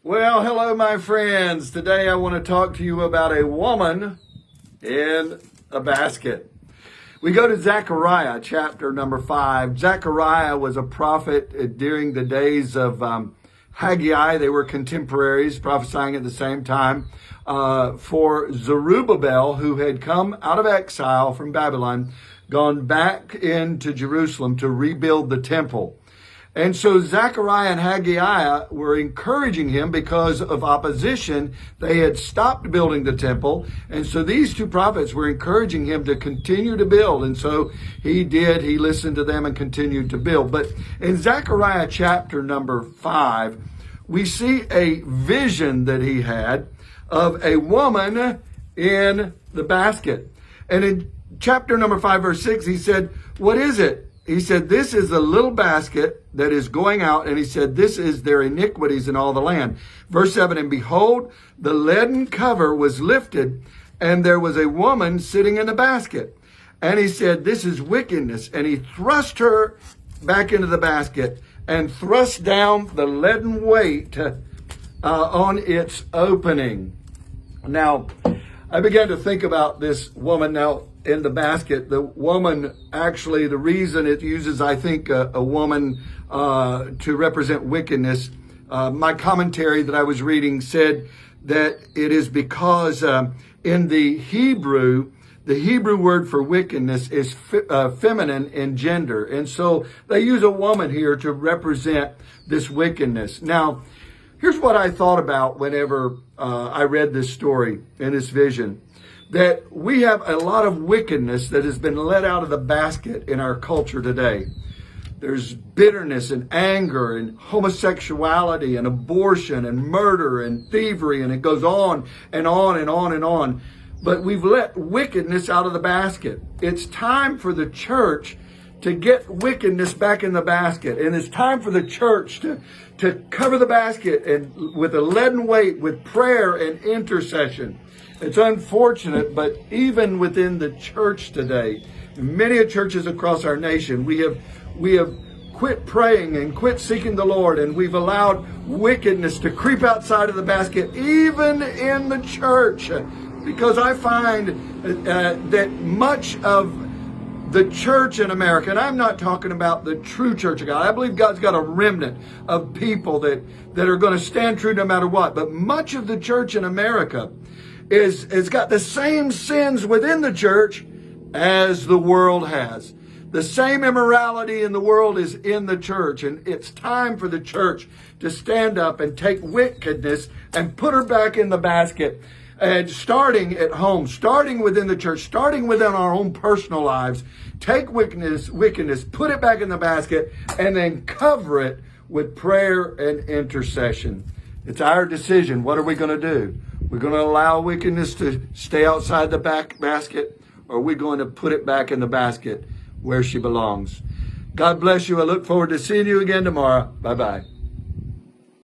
Well, hello, my friends. Today I want to talk to you about a woman in a basket. We go to Zechariah chapter number 5. Zechariah was a prophet during the days of Haggai. They were contemporaries, prophesying at the same time for Zerubbabel, who had come out of exile from Babylon, gone back into Jerusalem to rebuild the temple. And so Zechariah and Haggai were encouraging him because of opposition. They had stopped building the temple. And so these two prophets were encouraging him to continue to build. And so he did. He listened to them and continued to build. But in Zechariah chapter number 5, we see a vision that he had of a woman in the basket. And in chapter number 5, verse 6, he said, "What is it?" He said, "This is a little basket that is going out." And he said, "This is their iniquities in all the land." Verse 7, "And behold, the leaden cover was lifted, and there was a woman sitting in the basket." And he said, "This is wickedness." And he thrust her back into the basket and thrust down the leaden weight on its opening. Now, I began to think about this woman now in the basket. The woman, actually, the reason it uses, I think, a woman to represent wickedness, my commentary that I was reading said that it is because in the Hebrew word for wickedness is feminine in gender. And so they use a woman here to represent this wickedness. Now, here's what I thought about whenever I read this story and this vision. That we have a lot of wickedness that has been let out of the basket in our culture today. There's bitterness and anger and homosexuality and abortion and murder and thievery, and it goes on and on and on and on. But we've let wickedness out of the basket. It's time for the church to get wickedness back in the basket. And it's time for the church to cover the basket and with a leaden weight with prayer and intercession. It's unfortunate, but even within the church today, many churches across our nation, we have quit praying and quit seeking the Lord, and we've allowed wickedness to creep outside of the basket, even in the church. Because I find that much of the church in America, and I'm not talking about the true church of God. I believe God's got a remnant of people that are going to stand true no matter what. But much of the church in America has got the same sins within the church as the world has. The same immorality in the world is in the church. And it's time for the church to stand up and take wickedness and put her back in the basket. And starting at home, starting within the church, starting within our own personal lives, take wickedness, put it back in the basket, and then cover it with prayer and intercession. It's our decision. What are we going to do? We're going to allow wickedness to stay outside the back basket, or are we going to put it back in the basket where she belongs? God bless you. I look forward to seeing you again tomorrow. Bye-bye.